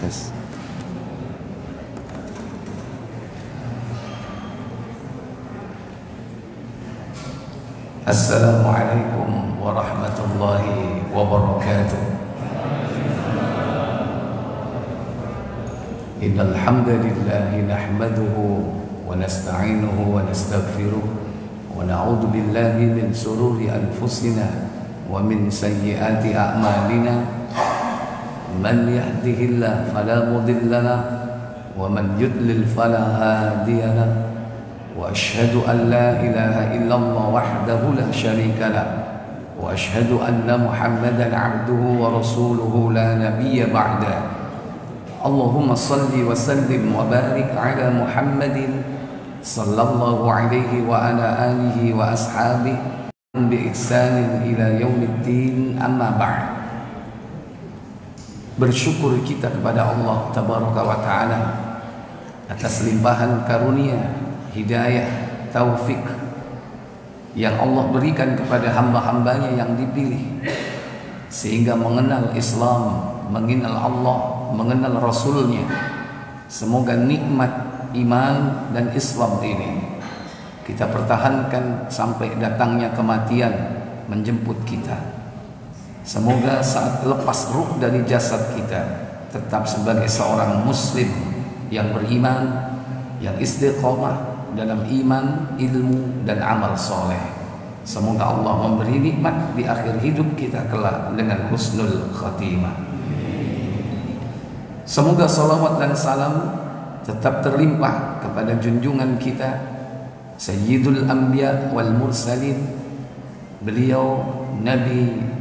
Tes. Assalamualaikum warahmatullahi wabarakatuh. Innal hamdalillah nahmaduhu wa nasta'inuhu wa nastaghfiruh wa na'udzu billahi min shururi anfusina wa min sayyiati a'malina. Man yahdihillahu fala mudilla lahu wa man yudlil fala hadiya lahu. Wa asyhadu an la ilaha illallah wahdahu la syarika lahu wa asyhadu anna Muhammadan 'abduhu wa rasuluhu la nabiyya ba'da. Allahumma salli wa sallim wa barik ala Muhammadin sallallahu alaihi wa ala alihi wa ashabihi bi ihsanin ila yaumiddin, amma ba'd. Bersyukur kita kepada Allah tabaraka wa ta'ala atas limpahan karunia, hidayah, taufik yang Allah berikan kepada hamba-hambanya yang dipilih, sehingga mengenal Islam, mengenal Allah, mengenal Rasulnya. Semoga nikmat iman dan Islam ini kita pertahankan sampai datangnya kematian menjemput kita. Semoga saat lepas ruh dari jasad kita tetap sebagai seorang muslim yang beriman, yang istiqomah dalam iman, ilmu, dan amal soleh. Semoga Allah memberi nikmat di akhir hidup kita kelak dengan husnul khatimah. Semoga salawat dan salam tetap terlimpah kepada junjungan kita Sayyidul Anbiya wal Mursalin. Beliau Nabi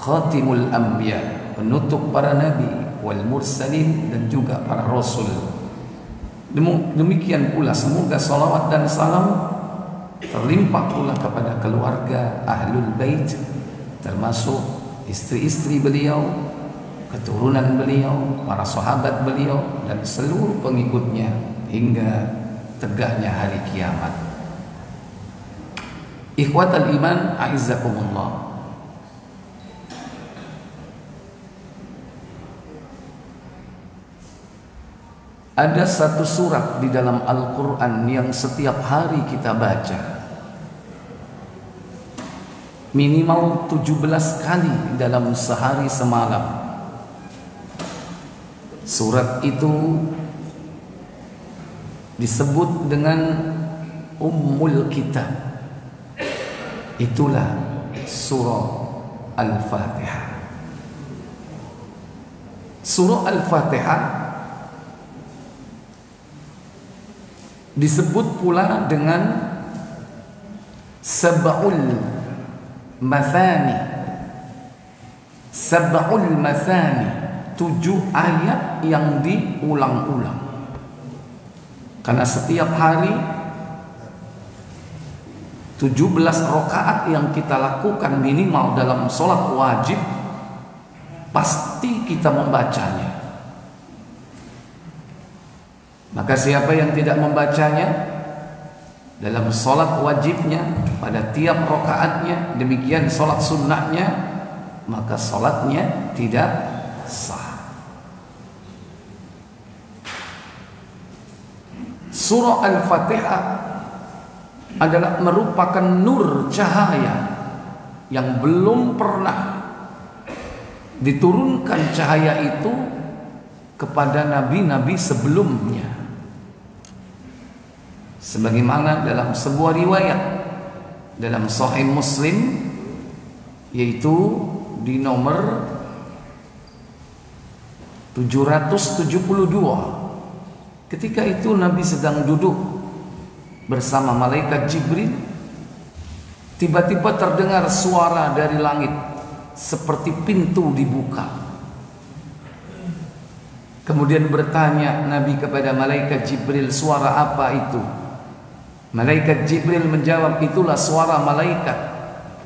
Khatimul Anbiya, penutup para nabi, wal Mursalin, dan juga para rasul. Demikian pula semoga salawat dan salam terlimpah pula kepada keluarga Ahlul Bait, termasuk istri-istri beliau, keturunan beliau, para sahabat beliau, dan seluruh pengikutnya hingga tegaknya hari kiamat. Ikhwatal iman, a'izzakumullah. Ada satu surat di dalam Al-Quran yang setiap hari kita baca minimal 17 kali dalam sehari semalam. Surat itu disebut dengan Ummul Kitab. Itulah surah Al-Fatihah. Surah Al-Fatihah disebut pula dengan Sab'ul Mathani. Sab'ul Mathani, 7 ayat yang diulang-ulang. Karena setiap hari 17 rakaat yang kita lakukan minimal dalam sholat wajib, pasti kita membacanya. Maka siapa yang tidak membacanya dalam sholat wajibnya pada tiap rakaatnya, demikian sholat sunnahnya, maka sholatnya tidak sah. Surah Al-Fatihah adalah merupakan nur cahaya yang belum pernah diturunkan cahaya itu kepada nabi-nabi sebelumnya. Sebagaimana dalam sebuah riwayat dalam Sahih Muslim, yaitu di nomor 772, ketika itu Nabi sedang duduk bersama malaikat Jibril, tiba-tiba terdengar suara dari langit seperti pintu dibuka. Kemudian bertanya Nabi kepada malaikat Jibril, suara apa itu? Malaikat Jibril menjawab, itulah suara malaikat,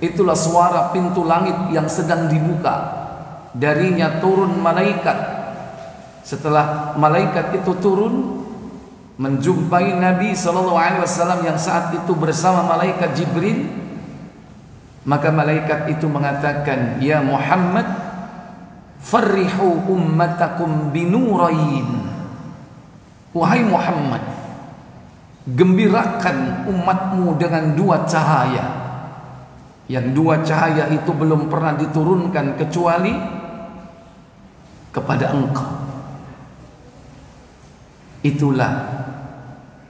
itulah suara pintu langit yang sedang dibuka. Darinya turun malaikat. Setelah malaikat itu turun, menjumpai Nabi SAW yang saat itu bersama malaikat Jibril, maka malaikat itu mengatakan, ya Muhammad, farrihu ummatakum binurain. Wahai Muhammad, gembirakan umatmu dengan dua cahaya, yang dua cahaya itu belum pernah diturunkan kecuali kepada engkau. Itulah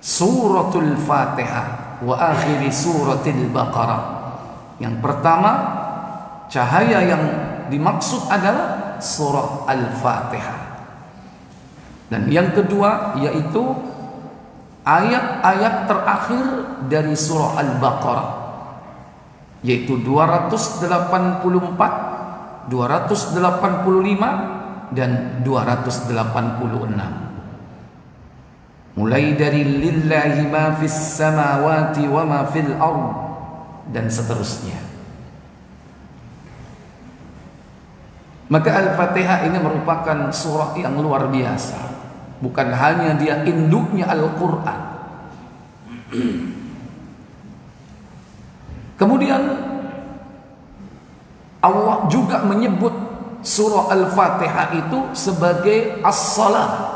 suratul Fatihah wa akhiri suratil Baqarah. Yang pertama, cahaya yang dimaksud adalah surah Al-Fatihah. Dan yang kedua yaitu ayat-ayat terakhir dari surah Al-Baqarah, yaitu 284, 285 dan 286. Mulai dari lillahi ma fis samawati wa ma fil ard dan seterusnya. Maka Al-Fatihah ini merupakan surah yang luar biasa. Bukan hanya dia induknya Al-Quran. Kemudian Allah juga menyebut surah Al-Fatihah itu sebagai as-salah.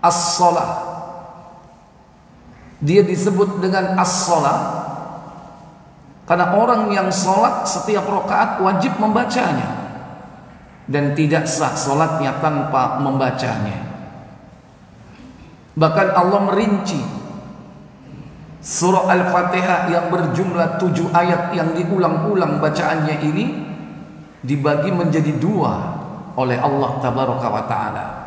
As-salah. Dia disebut dengan as-salah karena orang yang sholat setiap rakaat wajib membacanya, dan tidak sah sholatnya tanpa membacanya. Bahkan Allah merinci surah Al-Fatihah yang berjumlah 7 ayat yang diulang-ulang bacaannya ini dibagi menjadi 2 oleh Allah Tabaraka wa Ta'ala.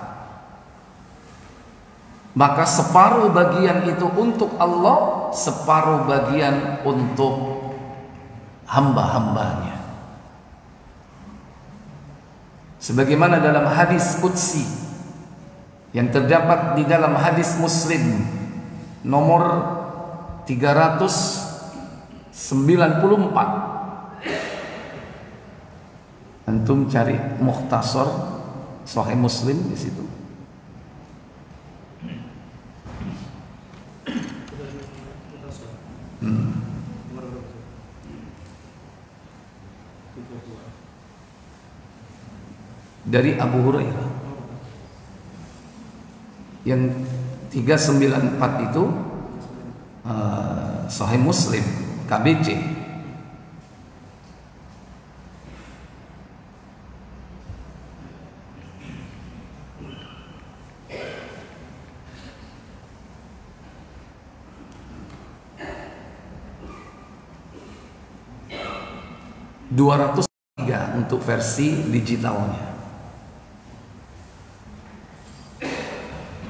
Maka separuh bagian itu untuk Allah, separuh bagian untuk hamba-hambanya. Sebagaimana dalam hadis qudsi yang terdapat di dalam hadis Muslim nomor 394. Antum cari Mukhtasar Sahih Muslim di situ. Dari Abu Hurairah yang 394 itu Sahih Muslim KBC. (203) untuk versi digitalnya.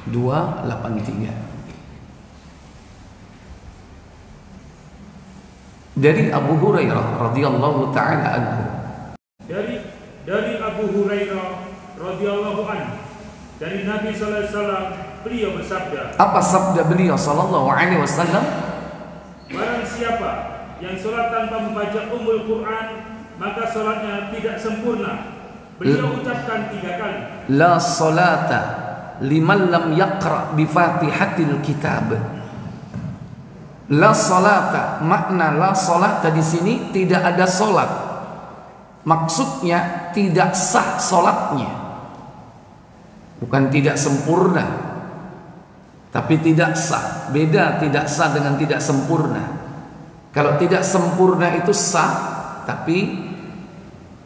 283 dari Abu Hurairah radhiyallahu taala anhu. Dari Abu Hurairah radhiyallahu anhu, dari Nabi sallallahu alaihi wasallam, beliau bersabda. Apa sabda beliau sallallahu alaihi wasallam? Barang siapa yang salat tanpa membaca Ummul Quran, maka salatnya tidak sempurna. Beliau ucapkan 3 kali. La salata liman lam yaqra bi Fatihatil Kitab. La salata, makna la salata di sini tidak ada salat. Maksudnya tidak sah salatnya. Bukan tidak sempurna, tapi tidak sah. Beda tidak sah dengan tidak sempurna. Kalau tidak sempurna itu sah, tapi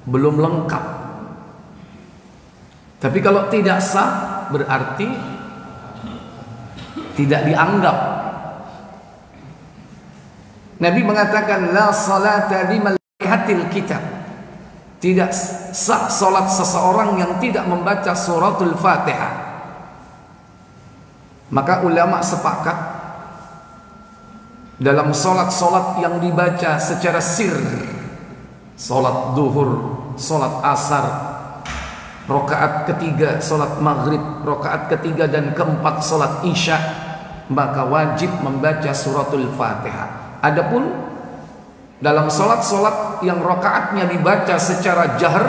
belum lengkap. Tapi kalau tidak sah berarti tidak dianggap. Nabi mengatakan la salata liman lihatil kitab. Tidak sah salat seseorang yang tidak membaca suratul Fatihah. Maka ulama sepakat dalam salat-salat yang dibaca secara sir, salat duhur, salat asar, rakaat ketiga salat maghrib, rakaat ketiga dan keempat salat isya, maka wajib membaca suratul Fatihah. Adapun dalam salat-salat yang rakaatnya dibaca secara jahr,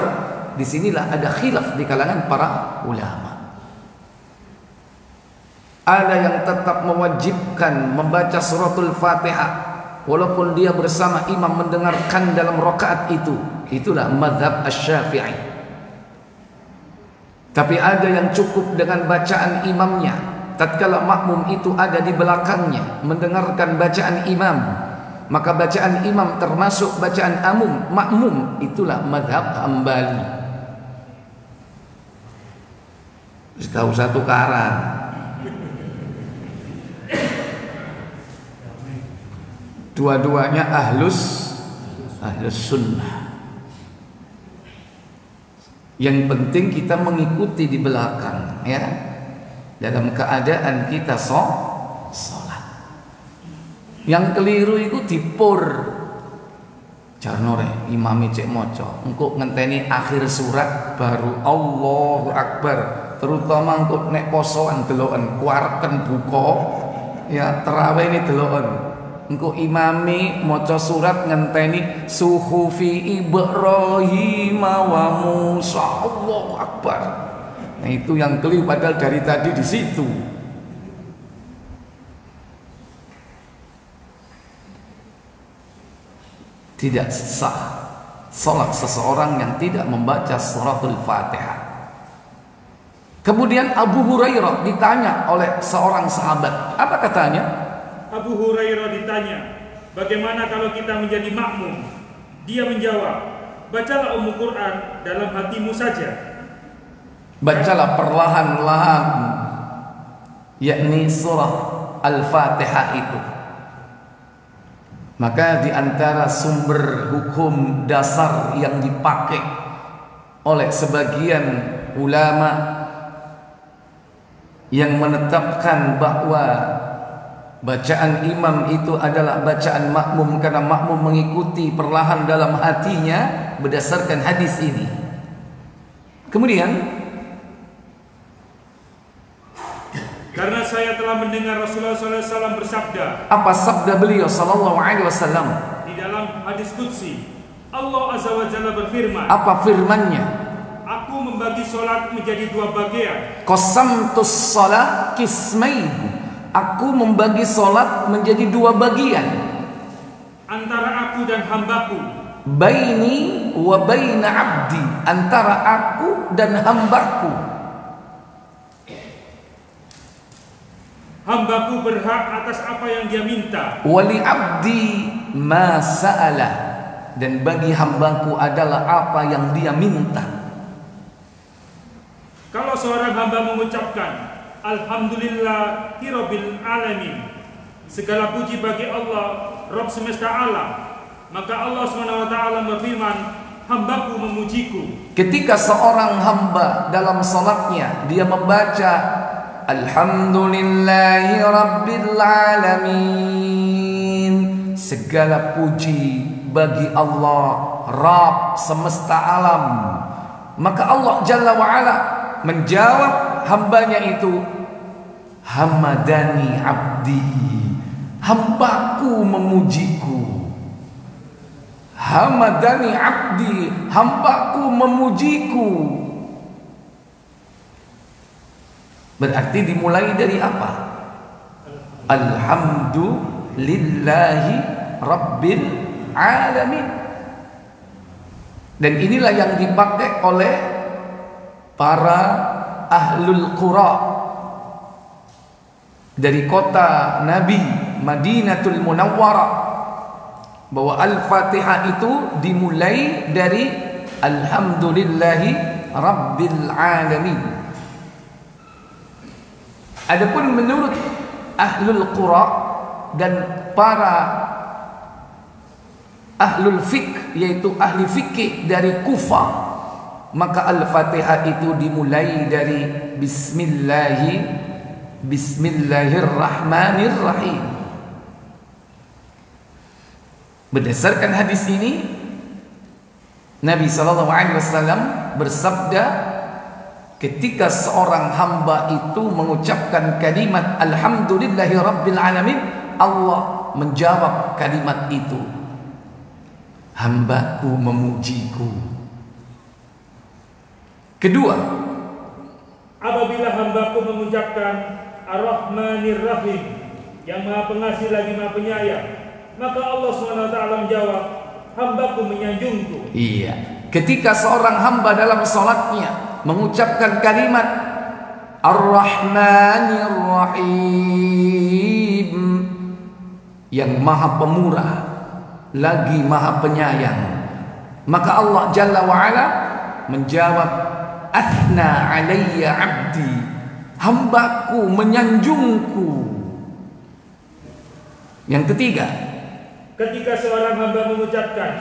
disinilah ada khilaf di kalangan para ulama. Ada yang tetap mewajibkan membaca suratul Fatihah walaupun dia bersama imam mendengarkan dalam rakaat itu. Itulah mazhab Asy-Syafi'i. Tapi ada yang cukup dengan bacaan imamnya. Tatkala makmum itu ada di belakangnya mendengarkan bacaan imam, maka bacaan imam termasuk bacaan makmum. Itulah mazhab Hambali. Tahu satu karang. Dua-duanya ahlus sunnah. Yang penting kita mengikuti di belakang, ya, dalam keadaan kita sholat. Yang keliru itu dipur. Jarnore imami cek moco, engkau ngenteni akhir surat baru Allahu Akbar. Terutama engkau nek posoan deloken, kuarken buko, ya terawih ini deloken. Engkau imami moco surat ngenteni suhufi Ibrahim wa Musa, Allahu Akbar. Nah itu yang keliru, padahal dari tadi di situ. Tidak sah salat seseorang yang tidak membaca suratul Fatihah. Kemudian Abu Hurairah ditanya oleh seorang sahabat. Apa katanya? Abu Hurairah ditanya, bagaimana kalau kita menjadi makmum? Dia menjawab, bacalah Quran dalam hatimu saja. Bacalah perlahan-lahan, yakni surah Al-Fatihah itu. Maka di antara sumber hukum dasar yang dipakai oleh sebagian ulama yang menetapkan bahwa bacaan imam itu adalah bacaan makmum karena makmum mengikuti perlahan dalam hatinya berdasarkan hadis ini. Kemudian, karena saya telah mendengar Rasulullah SAW bersabda. Apa sabda beliau sallallahu alaihi wasallam? Di dalam hadis qudsi, Allah Azza wa Jalla berfirman. Apa firman-Nya? Aku membagi solat menjadi dua bagian. Qasamtus shalah qismain. Aku membagi solat menjadi dua bagian. Antara aku dan hambaku. Baini wa baina abdi. Antara aku dan hambaku. Hambaku berhak atas apa yang dia minta. Wali abdi ma sa'ala. Dan bagi hambaku adalah apa yang dia minta. Kalau seorang hamba mengucapkan Alhamdulillahirabbil alamin, segala puji bagi Allah Rabb semesta alam, maka Allah SWT berfirman, hambaku memujiku. Ketika seorang hamba dalam salatnya dia membaca Alhamdulillahi Rabbil Alamin, segala puji bagi Allah Rabb semesta alam, maka Allah Jalla wa'ala menjawab hambanya itu, hamadani abdi, hambaku memujiku. Hamadani abdi, hambaku memujiku. Berarti dimulai dari apa? Alhamdulillahi Rabbil Alamin. Dan inilah yang dipakai oleh para ahlul qura dari kota Nabi Madinatul Munawwarah, bahwa Al-Fatihah itu dimulai dari Alhamdulillahi Rabbil Alamin. Adapun menurut ahlul qura dan para ahlul fiqh, yaitu ahli fikih dari Kufah, maka Al-Fatihah itu dimulai dari Bismillahirrahmanirrahim. Berdasarkan hadis ini, Nabi SAW bersabda, ketika seorang hamba itu mengucapkan kalimat Alhamdulillahi Rabbil Alamin, Allah menjawab kalimat itu, hambaku memujiku. Kedua, apabila hambaku mengucapkan Ar-Rahmanir Rahim, yang Maha Pengasih lagi Maha Penyayang, maka Allah SWT menjawab, hambaku menyanjungku. Iya, ketika seorang hamba dalam salatnya mengucapkan kalimat Ar-Rahmanir Rahim, yang maha pemurah lagi maha penyayang, maka Allah Jalla wa'ala menjawab, Athna alayya abdi, hambaku menyanjungku. Yang ketiga, ketika seorang hamba mengucapkan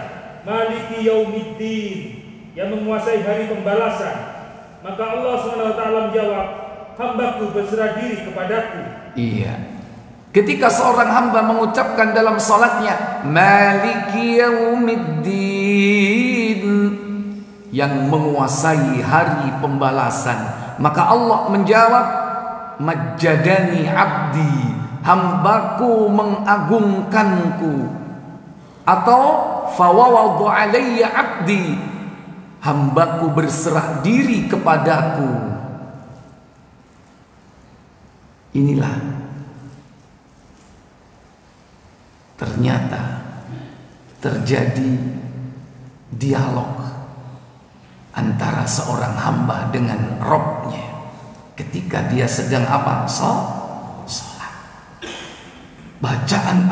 Maliki Yaumiddin, yang menguasai hari pembalasan, maka Allah SWT menjawab, hambaku berserah diri kepadaku. Iya. Ketika seorang hamba mengucapkan dalam salatnya Maliki Yaumiddin, yang menguasai hari pembalasan, maka Allah menjawab, Majjadani abdi, hambaku mengagungkanku. Atau fawawadu alayya abdi, hambaku berserah diri kepadaku. Inilah ternyata terjadi dialog antara seorang hamba dengan Robnya ketika dia sedang apa? Sholat. Bacaan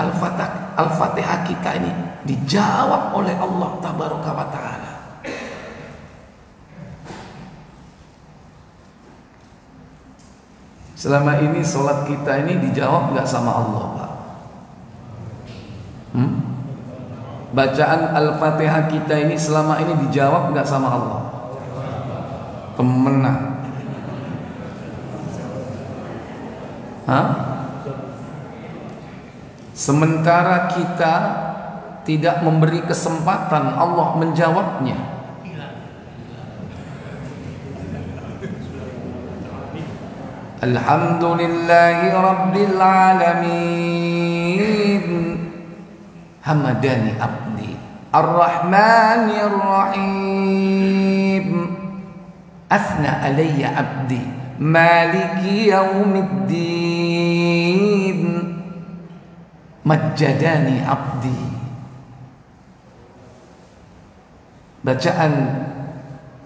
Al-Fatihah kita ini dijawab oleh Allah Tabaraka wa Ta'ala. Selama ini sholat kita ini dijawab nggak sama Allah, Pak? Bacaan Al-Fatihah kita ini selama ini dijawab nggak sama Allah? Pemenang. Sementara kita tidak memberi kesempatan Allah menjawabnya. Alhamdulillahi Rabbil Alamin, hamadani abdi Ar-Rahmanir Rahim, athna alayya abdi Maliki Yaumiddin, Majjadani abdi. Bacaan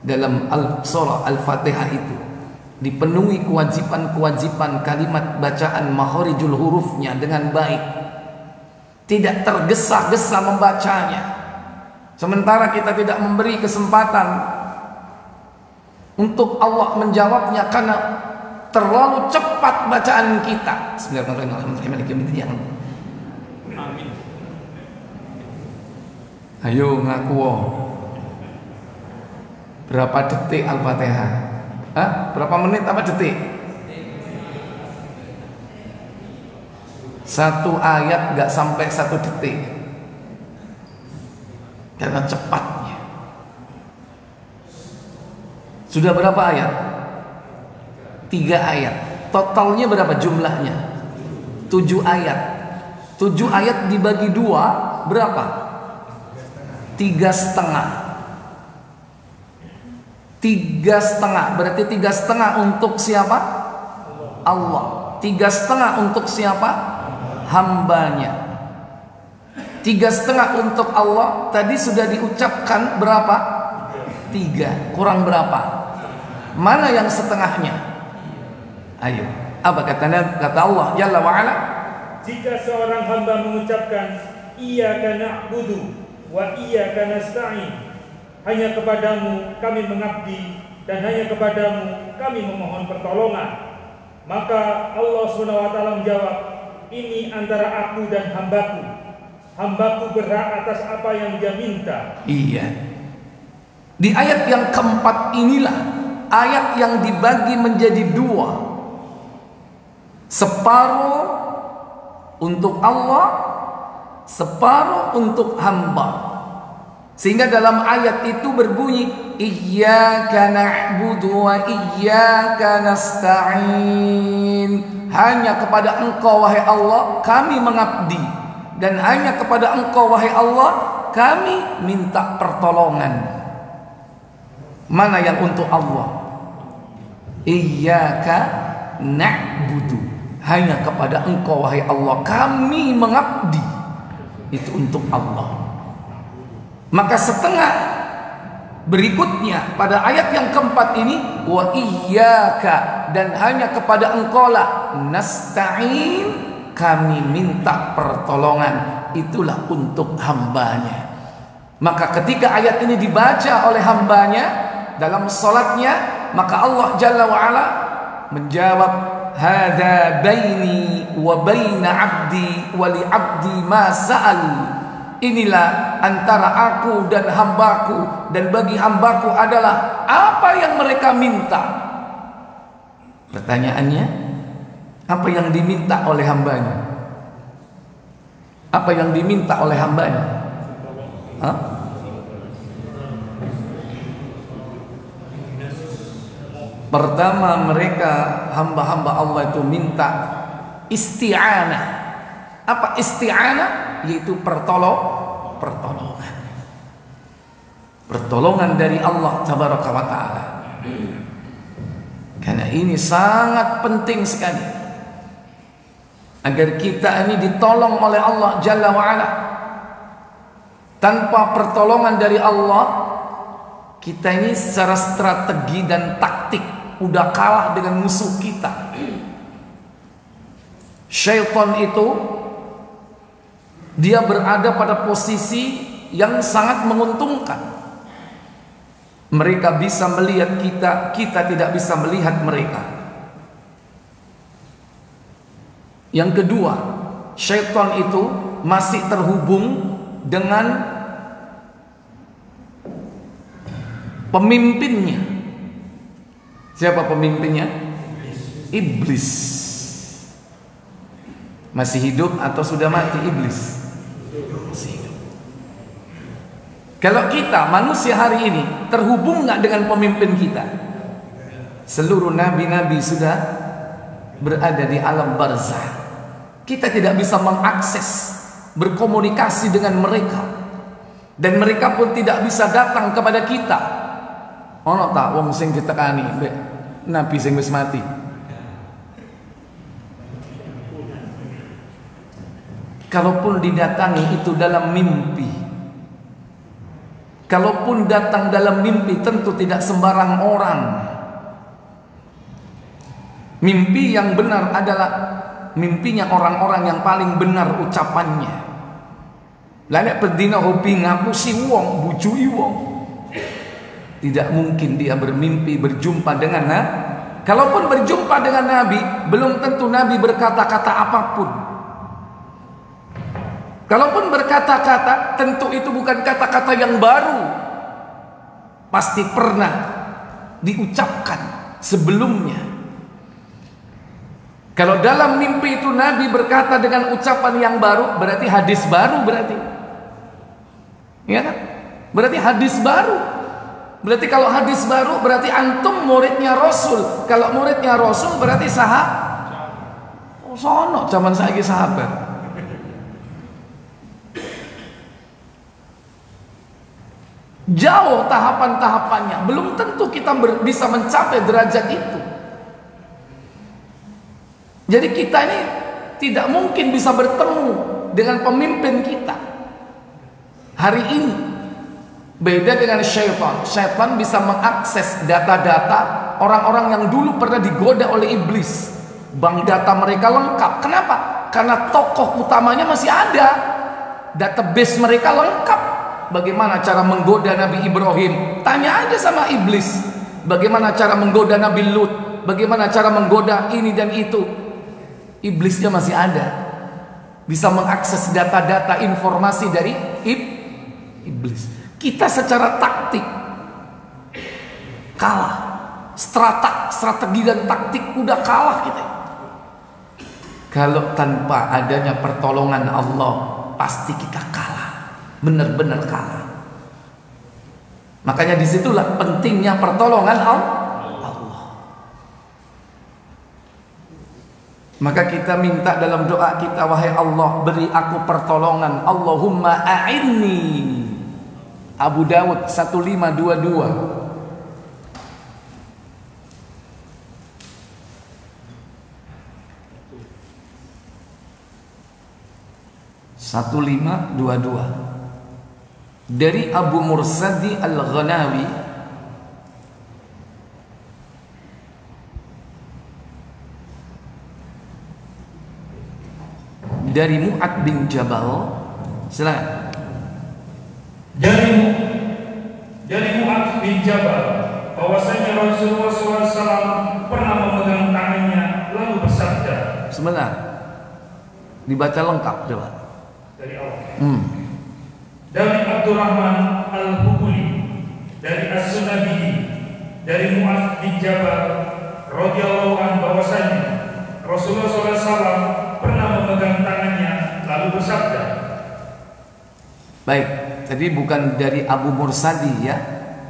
dalam surah Al-Fatihah itu dipenuhi kewajiban-kewajiban kalimat bacaan makharijul hurufnya dengan baik, tidak tergesa-gesa membacanya. Sementara kita tidak memberi kesempatan untuk Allah menjawabnya karena terlalu cepat bacaan kita. Bismillahirrahmanirrahim. Amin. Ayo ngaku. Berapa detik Al-Fatihah? Berapa menit apa detik? Satu ayat gak sampai 1 detik karena cepatnya. Sudah berapa ayat? 3 ayat. Totalnya berapa jumlahnya? 7 ayat. 7 ayat dibagi 2 berapa? 3,5. 3,5 berarti 3,5 untuk siapa? Allah. 3,5 untuk siapa? Hambanya. 3,5 untuk Allah. Tadi sudah diucapkan berapa? 3. Kurang berapa? Mana yang setengahnya? Ayo. Apa kata Allah Jalla wa'ala? Jika seorang hamba mengucapkan Iyyaka na'budu wa iyyaka nasta'in, hanya kepadamu kami mengabdi dan hanya kepadamu kami memohon pertolongan, maka Allah SWT menjawab, ini antara aku dan hambaku. Hambaku berhak atas apa yang dia minta. Iya. Di ayat yang keempat inilah ayat yang dibagi menjadi 2. Separuh untuk Allah, separuh untuk hamba. Sehingga dalam ayat itu berbunyi Iyyaka na'budu wa iyyaka nasta'in, hanya kepada Engkau wahai Allah kami mengabdi, dan hanya kepada Engkau wahai Allah kami minta pertolongan. Mana yang untuk Allah? Iyyaka na'budu, hanya kepada Engkau wahai Allah kami mengabdi. Itu untuk Allah. Maka setengah Berikutnya pada ayat yang keempat ini, wa iyyaka, dan hanya kepada engkaulah nasta'in, kami minta pertolongan. Itulah untuk hambanya. Maka ketika ayat ini dibaca oleh hambanya dalam salatnya, maka Allah Jalla wa Ala menjawab, hadza baini wa baina 'abdi wa li 'abdi ma sa'al. Inilah antara aku dan hambaku, dan bagi hambaku adalah apa yang mereka minta. Pertanyaannya, apa yang diminta oleh hambanya? Apa yang diminta oleh hambanya? Hah? Pertama, mereka hamba-hamba Allah itu minta isti'anah. Apa isti'anah? Yaitu pertolongan. Pertolongan dari Allah Tabaraka wa Ta'ala. Karena ini sangat penting sekali, agar kita ini ditolong oleh Allah Jalla wa Ala. Tanpa pertolongan dari Allah, kita ini secara strategi dan taktik udah kalah dengan musuh kita. Syaitan itu dia berada pada posisi yang sangat menguntungkan. Mereka bisa melihat kita, kita tidak bisa melihat mereka. Yang kedua, syaitan itu masih terhubung dengan pemimpinnya. Siapa pemimpinnya? Iblis. Masih hidup atau sudah mati iblis? Masih hidup. Kalau kita manusia hari ini terhubung nggak dengan pemimpin kita? Seluruh nabi-nabi sudah berada di alam barzah. Kita tidak bisa mengakses, berkomunikasi dengan mereka, dan mereka pun tidak bisa datang kepada kita. Ono tak wong sing ditekani mbek nabi sing wis mati? Kalaupun didatangi itu dalam mimpi, kalaupun datang dalam mimpi, tentu tidak sembarang orang. Mimpi yang benar adalah mimpinya orang-orang yang paling benar ucapannya. Lah nek bedina hobi ngapusi wong, bujui wong, tidak mungkin dia bermimpi berjumpa dengan Nabi. Kalaupun berjumpa dengan Nabi, belum tentu Nabi berkata-kata apapun. Kalaupun berkata-kata, tentu itu bukan kata-kata yang baru. Pasti pernah diucapkan sebelumnya. Kalau dalam mimpi itu Nabi berkata dengan ucapan yang baru, berarti hadis baru berarti. Ya kan? Berarti hadis baru. Berarti kalau hadis baru berarti antum muridnya Rasul. Kalau muridnya Rasul berarti sahabat. Sono zaman saiki sahabat. Jauh tahapan-tahapannya, belum tentu kita bisa mencapai derajat itu. Jadi kita ini tidak mungkin bisa bertemu dengan pemimpin kita hari ini. Beda dengan syaitan. Syaitan bisa mengakses data-data orang-orang yang dulu pernah digoda oleh iblis. Bank data mereka lengkap. Kenapa? Karena tokoh utamanya masih ada. Database mereka lengkap. Bagaimana cara menggoda Nabi Ibrahim? Tanya aja sama iblis. Bagaimana cara menggoda Nabi Lut? Bagaimana cara menggoda ini dan itu? Iblisnya masih ada. Bisa mengakses data-data informasi dari iblis. Kita secara taktik kalah. Strategi dan taktik udah kalah kita. Kalau tanpa adanya pertolongan Allah, pasti kita kalah. Benar-benar kalah. Makanya disitulah pentingnya pertolongan Allah. Maka kita minta dalam doa kita, wahai Allah, beri aku pertolongan. Allahumma a'inni. Abu Dawud 1522. dari Abu Mursadi Al-Ghanawi dari Mu'ad bin Jabal. Silakan. Dari Mu'ad bin Jabal bahwasanya Rasulullah SAW pernah memegang tangannya lalu bersabda. Sebentar, dibaca lengkap coba. Dari Allah. Dari Abdurrahman Al-Hubuli, dari As-Sunabi, dari Mu'ad bin Jabal radhiyallahu anhu bahwasanya Rasulullah SAW pernah memegang tangannya lalu bersabda. Baik, tadi bukan dari Abu Mursadi ya.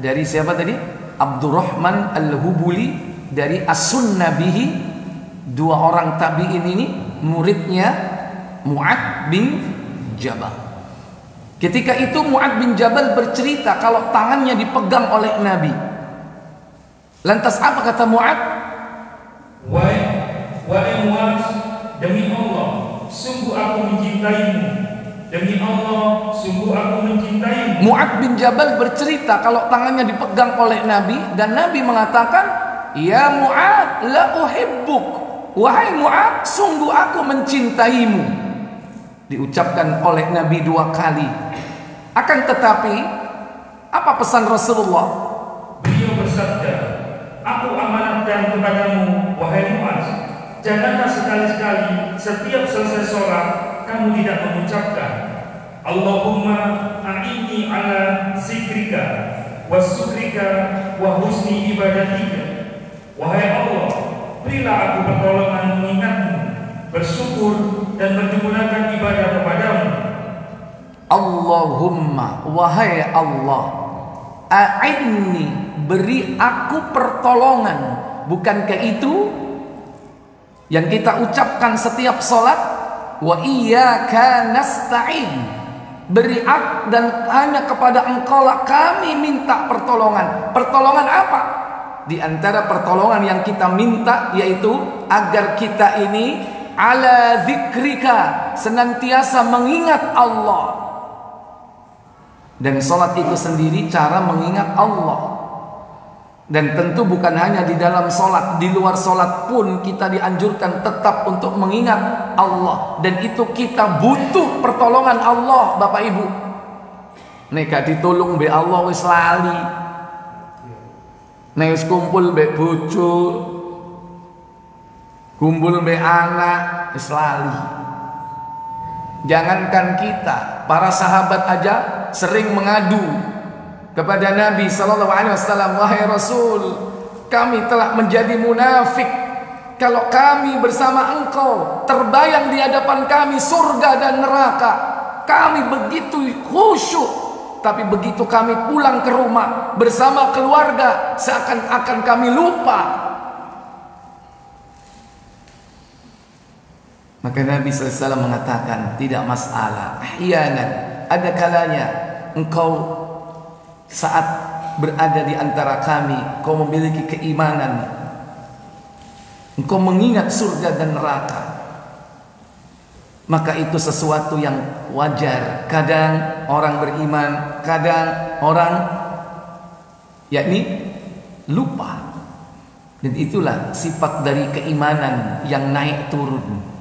Dari siapa tadi? Abdurrahman Al-Hubuli dari As-Sunnabihi. Dua orang tabi'in ini muridnya Mu'ad bin Jabal. Ketika itu Mu'ad bin Jabal bercerita kalau tangannya dipegang oleh Nabi. Lantas apa kata Mu'ad? Wahai Mu'ad, demi Allah, sungguh aku mencintaimu. Demi Allah, sungguh aku mencintaimu. Mu'ad bin Jabal bercerita kalau tangannya dipegang oleh Nabi dan Nabi mengatakan, "Ya Mu'ad, la uhibbuk." Wahai Mu'ad, sungguh aku mencintaimu. Diucapkan oleh Nabi dua kali. Akan tetapi, apa pesan Rasulullah? Beliau bersabda, "Aku amanatkan kepadamu, wahai Mu'ad, janganlah sekali-sekali setiap selesai sholat kamu tidak mengucapkan Allahumma a'inni ala zikrika wa syukrika wa husni ibadatika. Wahai Allah, berilah aku pertolongan mengingatmu, bersyukur dan menjemurkan ibadah kepadamu. Allahumma, wahai Allah, a'inni, beri aku pertolongan. Bukankah itu yang kita ucapkan setiap sholat? Wa iyyaka nasta'in, beri ak dan hanya kepada engkaulah kami minta pertolongan. Pertolongan apa? Di antara pertolongan yang kita minta yaitu agar kita ini ala zikrika, senantiasa mengingat Allah. Dan sholat itu sendiri cara mengingat Allah. Dan tentu bukan hanya di dalam sholat, di luar sholat pun kita dianjurkan tetap untuk mengingat Allah. Dan itu kita butuh pertolongan Allah, Bapak Ibu. Nek ditolong be Allah wis lali. Nek wis kumpul be bojo, kumpul be anak, wis lali. Jangankan kita, para sahabat aja sering mengadu kepada Nabi sallallahu alaihi wasallam, "Wahai Rasul, kami telah menjadi munafik. Kalau kami bersama engkau, terbayang di hadapan kami surga dan neraka. Kami begitu khusyuk, tapi begitu kami pulang ke rumah bersama keluarga, seakan-akan kami lupa." Maka Nabi sallallahu alaihi wasallam mengatakan, tidak masalah. Ahyanan, ada kalanya engkau saat berada di antara kami, kau memiliki keimanan, engkau mengingat surga dan neraka, maka itu sesuatu yang wajar. Kadang orang beriman, kadang orang yakni lupa. Dan itulah sifat dari keimanan yang naik turun.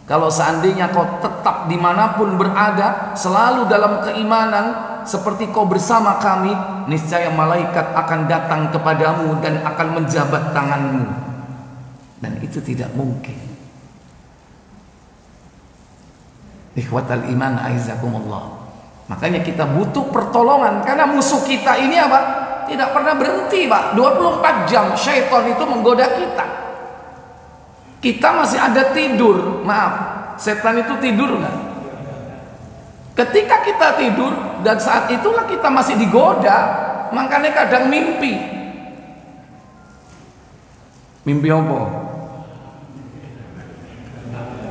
Kalau seandainya kau tetap dimanapun berada, selalu dalam keimanan seperti kau bersama kami, niscaya malaikat akan datang kepadamu dan akan menjabat tanganmu. Dan itu tidak mungkin. Ikhwatal iman aizakumullah. Makanya kita butuh pertolongan, karena musuh kita ini apa? Tidak pernah berhenti, Pak. 24 jam syaitan itu menggoda kita. Kita masih ada tidur. Maaf, setan itu tidur nggak? Ketika kita tidur dan saat itulah kita masih digoda, makanya kadang mimpi. Mimpi apa?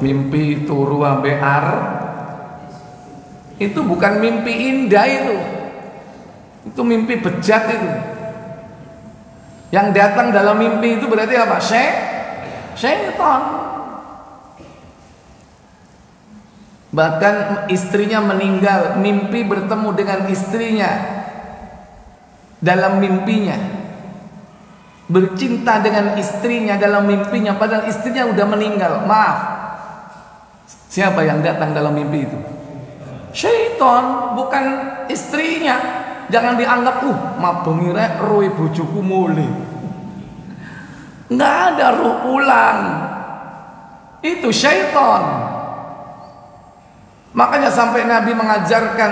Mimpi turu ambe ar. Itu bukan mimpi indah itu. Itu mimpi bejat itu. Yang datang dalam mimpi itu berarti apa? Syaitan. Bahkan istrinya meninggal, mimpi bertemu dengan istrinya dalam mimpinya, bercinta dengan istrinya dalam mimpinya, padahal istrinya udah meninggal. Maaf, siapa yang datang dalam mimpi itu? Syaitan, bukan istrinya. Jangan dianggap mabengi rek roe bojoku mule. Nggak ada ruh pulang, itu syaitan. Makanya sampai Nabi mengajarkan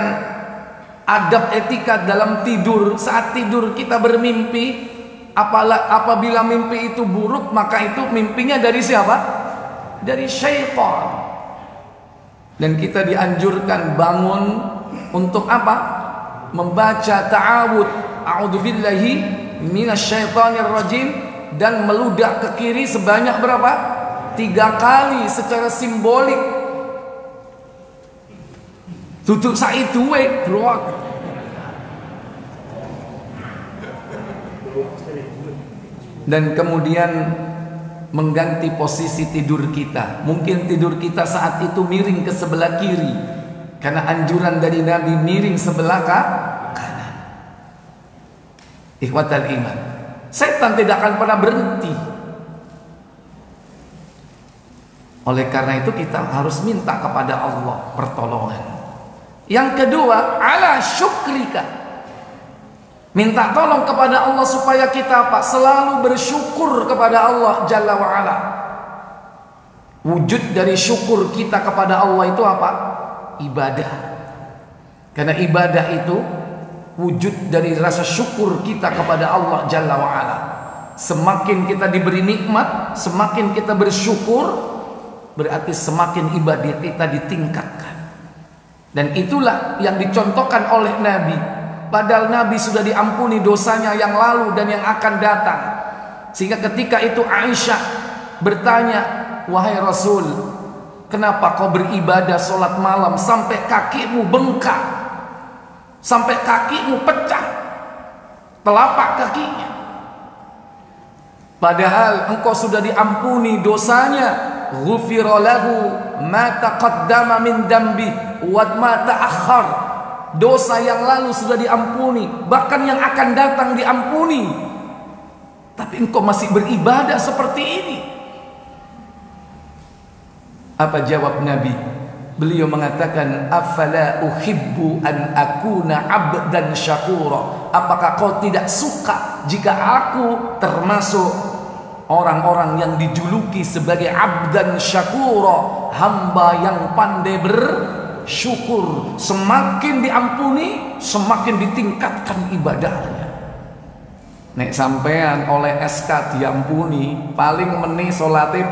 adab etika dalam tidur. Saat tidur kita bermimpi, apabila mimpi itu buruk, maka itu mimpinya dari siapa? Dari syaitan. Dan kita dianjurkan bangun untuk apa? Membaca ta'awud, a'udzubillahi minasyaitonir rajim, dan meludah ke kiri sebanyak berapa? 3 kali secara simbolik. Tutup saat itu bro. Dan kemudian mengganti posisi tidur kita. Mungkin tidur kita saat itu miring ke sebelah kiri, karena anjuran dari Nabi miring sebelah kanan. Ikhwatal iman, setan tidak akan pernah berhenti. Oleh karena itu kita harus minta kepada Allah pertolongan. Yang kedua, ala syukrika, minta tolong kepada Allah supaya kita apa? Selalu bersyukur kepada Allah Jalla wa'ala. Wujud dari syukur kita kepada Allah itu apa? Ibadah. Karena ibadah itu wujud dari rasa syukur kita kepada Allah Jalla wa'ala. Semakin kita diberi nikmat, semakin kita bersyukur, berarti semakin ibadah kita ditingkatkan. Dan itulah yang dicontohkan oleh Nabi. Padahal Nabi sudah diampuni dosanya yang lalu dan yang akan datang. Sehingga ketika itu Aisyah bertanya, wahai Rasul, kenapa kau beribadah sholat malam sampai kakimu bengkak, sampai kakimu pecah, telapak kakinya, padahal engkau sudah diampuni dosanya. Ghufira lahu ma taqaddama min dambi wa ma ta'akhkhar. Dosa yang lalu sudah diampuni, bahkan yang akan datang diampuni. Tapi engkau masih beribadah seperti ini. Apa jawab Nabi? Beliau mengatakan, afala uhibbu an akuna abdan syakura. Apakah kau tidak suka jika aku termasuk orang-orang yang dijuluki sebagai abdan syakura, hamba yang pandai bersyukur. Semakin diampuni, semakin ditingkatkan ibadahnya. Nek sampean oleh SK diampuni, paling meneh salate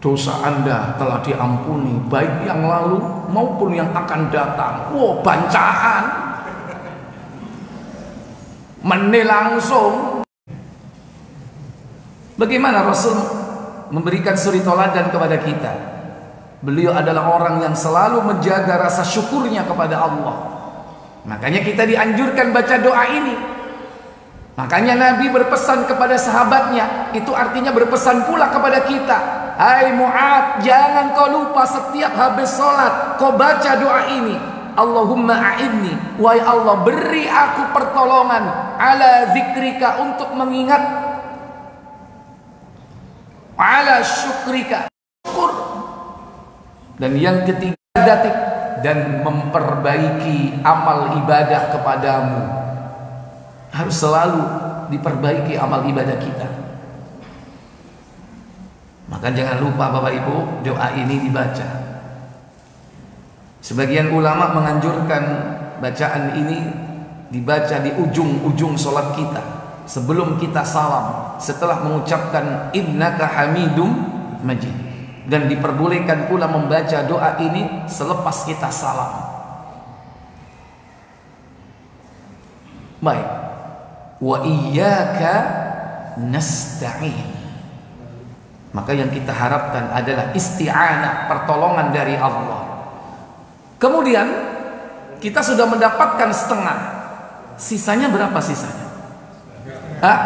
dosa Anda telah diampuni, baik yang lalu maupun yang akan datang. Wow, bancaan meneh langsung. Bagaimana Rasul memberikan suri toladan kepada kita? Beliau adalah orang yang selalu menjaga rasa syukurnya kepada Allah. Makanya kita dianjurkan baca doa ini. Makanya Nabi berpesan kepada sahabatnya, itu artinya berpesan pula kepada kita. Hai Mu'ad, jangan kau lupa setiap habis sholat kau baca doa ini. Allahumma a'inni, wahai Allah beri aku pertolongan, ala zikrika, untuk mengingat, ala syukrika, syukur. Dan yang ketiga, dan memperbaiki amal ibadah kepadamu. Harus selalu diperbaiki amal ibadah kita. Maka jangan lupa Bapak Ibu, doa ini dibaca. Sebagian ulama menganjurkan bacaan ini dibaca di ujung-ujung sholat kita, sebelum kita salam, setelah mengucapkan innaka hamidum majid. Dan diperbolehkan pula membaca doa ini selepas kita salam. Baik. Wa iyyaka nasta'in. Maka yang kita harapkan adalah isti'anah, pertolongan dari Allah. Kemudian kita sudah mendapatkan setengah. Sisanya berapa sisanya? Hah?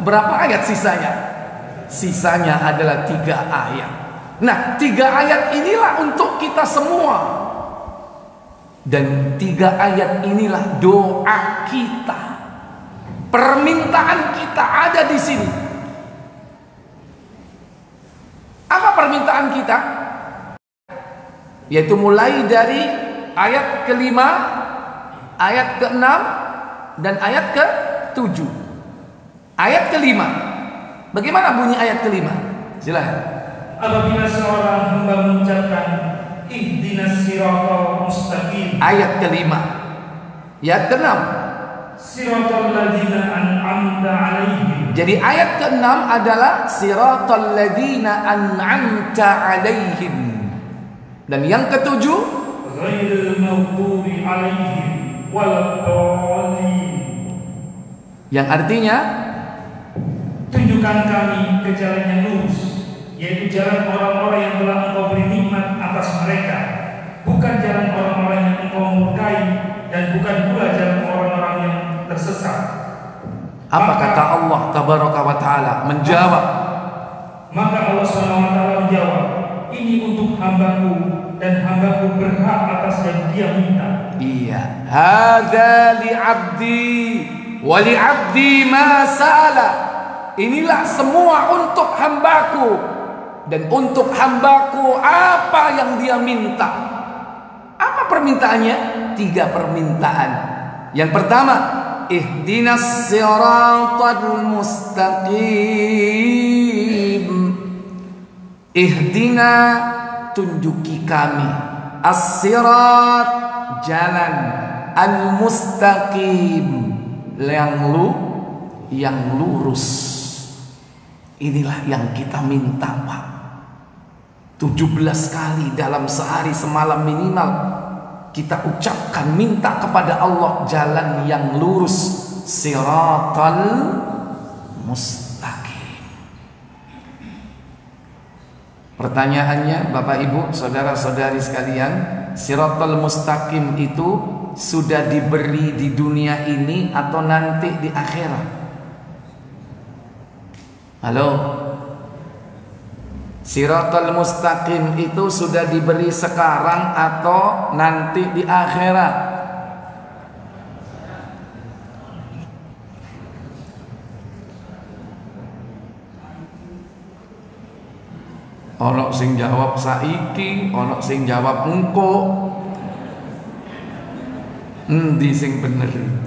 Berapa ayat sisanya? Sisanya adalah 3 ayat. Nah, 3 ayat inilah untuk kita semua. Dan 3 ayat inilah doa kita. Permintaan kita ada di sini. Apa permintaan kita? Yaitu mulai dari ayat ke-5, ayat ke-6, dan ayat ke-7. Ayat ke-5. Bagaimana bunyi ayat ke-5? Silakan. Apabila seorang hamba mengucapkan ihdinas siratal mustaqim. Ayat ke-5. Ayat ke-6. Siratal ladzina an'amta 'alaihim. Jadi ayat ke-6 adalah siratal ladzina an'amta 'alaihim. Dan yang ke-7 ghairil maghdubi 'alaihim waladdallin. Yang artinya tunjukkan kami ke jalan yang lurus, yaitu jalan orang-orang yang telah Engkau beri nikmat atas mereka, bukan jalan orang-orang yang Engkau murkai, dan bukan pula jalan orang-orang yang tersesat. Apa kata Allah Tabaraka wa Ta'ala menjawab? Maka Allah SWT menjawab, ini untuk hambaku, dan hambaku berhak atas yang dia minta. Iya, hadza li 'abdi wa li 'abdi ma sa'ala. Inilah semua untuk hambaku, dan untuk hambaku apa yang dia minta. Apa permintaannya? 3 permintaan. Yang pertama, ihdinas siratal mustaqim. Ihdina, tunjuki kami, as-sirat, jalan, al-mustaqim, yang lurus. Inilah yang kita minta, Pak. 17 kali dalam sehari semalam minimal kita ucapkan, minta kepada Allah jalan yang lurus, siratal mustaqim. Pertanyaannya, Bapak Ibu, saudara-saudari sekalian, siratal mustaqim itu sudah diberi di dunia ini atau nanti di akhirat? Halo? Siratal mustaqim itu sudah diberi sekarang atau nanti di akhirat? Ono sing jawab saiki, ono sing jawab engko. Endi sing bener?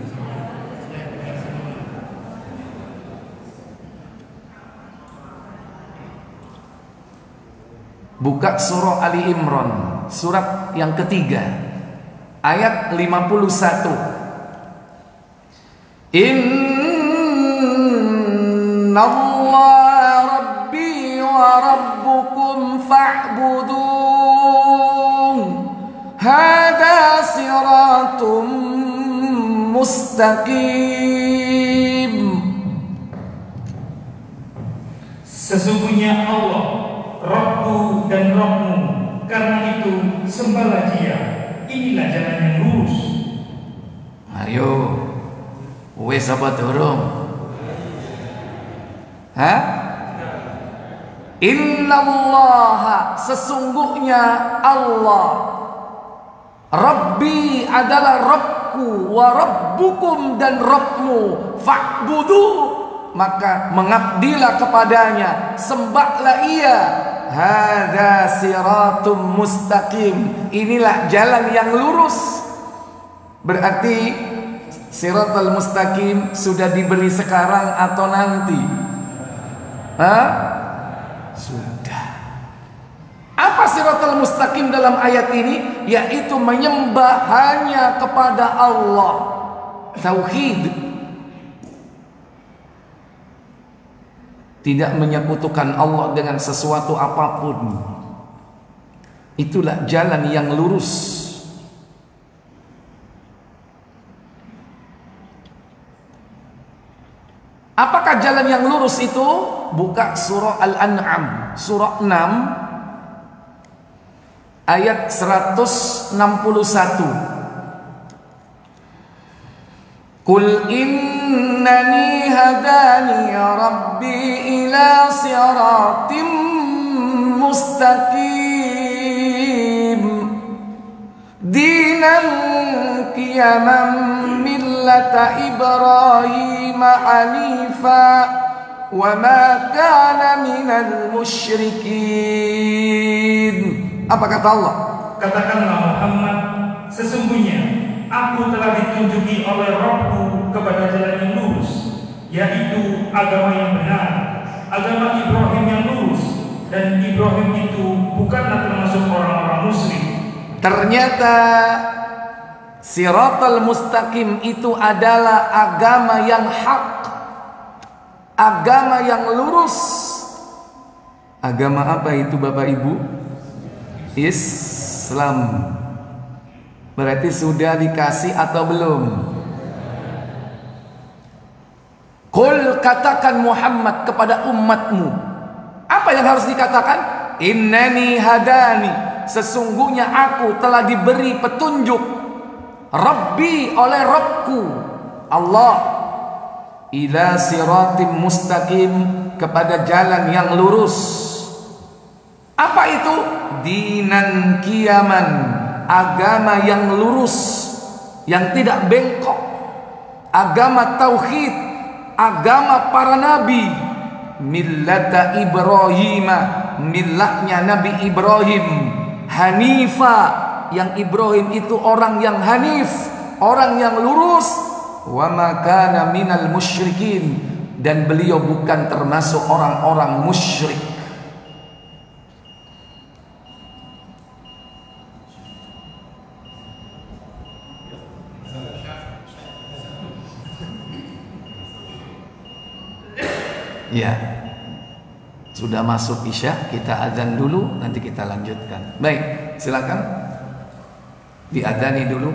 Buka surah Ali Imran, surat yang ketiga, ayat 51. Innallaha rabbi wa rabbukum fa'budun. Hada siratum mustaqim. Sesungguhnya Allah Rabbu dan Rabbmu, karena itu sembahlah Dia. Inilah jalan yang lurus. Ayo, wes apa durung? Hah? Innallaha, sesungguhnya Allah, Rabbi adalah Rabbku, wa Rabbukum, dan Rabbmu, fa'budu, maka mengabdilah kepadanya, sembahlah Ia. Hadza siratum mustaqim. Inilah jalan yang lurus. Berarti siratal mustaqim sudah diberi sekarang atau nanti? Hah? Sudah. Apa siratal mustaqim dalam ayat ini? Yaitu menyembah hanya kepada Allah. Tauhid. Tidak menyekutukan Allah dengan sesuatu apapun. Itulah jalan yang lurus. Apakah jalan yang lurus itu? Buka surah Al-An'am, surah 6, ayat 161. Qul innani hadani rabbi ila siratim mustaqim dinan qiyaman millata Ibrahim hanifa wa ma kana minal musyrikin. Apa kata Allah? Katakanlah Muhammad, sesungguhnya aku telah ditunjuki oleh Rabbku kepada jalan yang lurus, yaitu agama yang benar, agama Ibrahim yang lurus, dan Ibrahim itu bukanlah termasuk orang-orang musyrik. Ternyata Siratal Mustaqim itu adalah agama yang hak, agama yang lurus. Agama apa itu Bapak Ibu? Islam. Berarti sudah dikasih atau belum? Qul, katakan Muhammad kepada umatmu. Apa yang harus dikatakan? Innani hadani, sesungguhnya aku telah diberi petunjuk Rabbi, oleh Rabbku Allah, ila siratim mustaqim, kepada jalan yang lurus. Apa itu? Dinan qiyaman, agama yang lurus, yang tidak bengkok, agama tauhid, agama para nabi, millata Ibrahim, millahnya Nabi Ibrahim, hanifa, yang Ibrahim itu orang yang hanif, orang yang lurus, wa ma kana minal musyrikin, dan beliau bukan termasuk orang-orang musyrik. Ya, sudah masuk Isya, kita azan dulu, nanti kita lanjutkan. Baik, silakan diadzani dulu.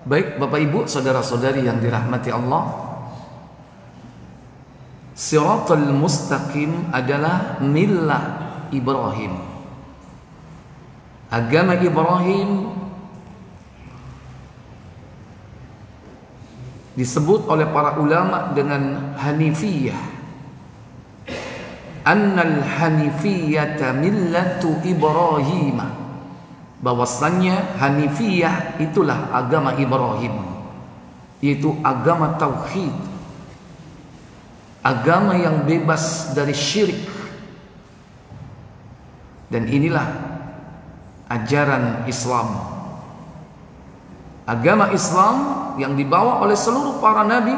Baik Bapak Ibu, saudara-saudari yang dirahmati Allah, Siratal Mustaqim adalah millah Ibrahim. Agama Ibrahim disebut oleh para ulama dengan Hanifiyah. Annal Hanifiyata millatu Ibrahim. Bahwasannya Hanifiyah itulah agama Ibrahim, yaitu agama tauhid, agama yang bebas dari syirik. Dan inilah ajaran Islam. Agama Islam yang dibawa oleh seluruh para nabi,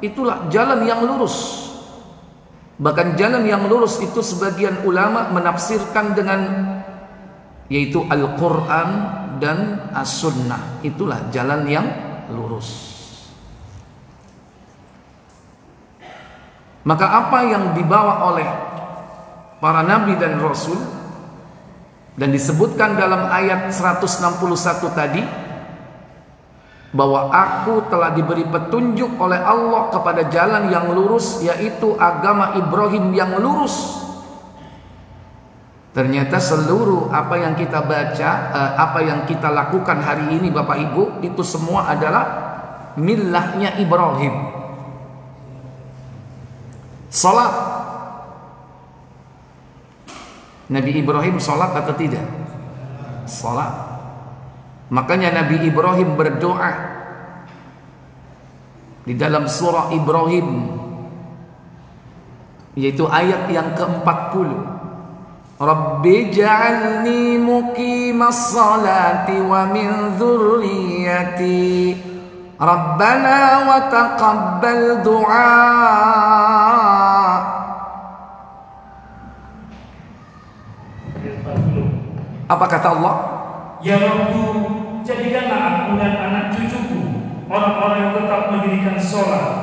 itulah jalan yang lurus. Bahkan jalan yang lurus itu sebagian ulama menafsirkan dengan yaitu Al-Quran dan As-Sunnah. Itulah jalan yang lurus. Maka apa yang dibawa oleh para nabi dan rasul dan disebutkan dalam ayat 161 tadi, bahwa aku telah diberi petunjuk oleh Allah kepada jalan yang lurus, yaitu agama Ibrahim yang lurus. Ternyata seluruh apa yang kita baca, apa yang kita lakukan hari ini Bapak Ibu, itu semua adalah millahnya Ibrahim. Salat, Nabi Ibrahim salat atau tidak? Salat. Makanya Nabi Ibrahim berdoa di dalam surah Ibrahim, yaitu ayat yang ke-40. Rabbi ja'alni muqimas salati wa min dzurriyyati Rabbana wa taqabbal du'a. Apa kata Allah? Ya Rabbu, jadikanlah aku dan anak cucuku orang-orang yang tetap mendirikan sholat.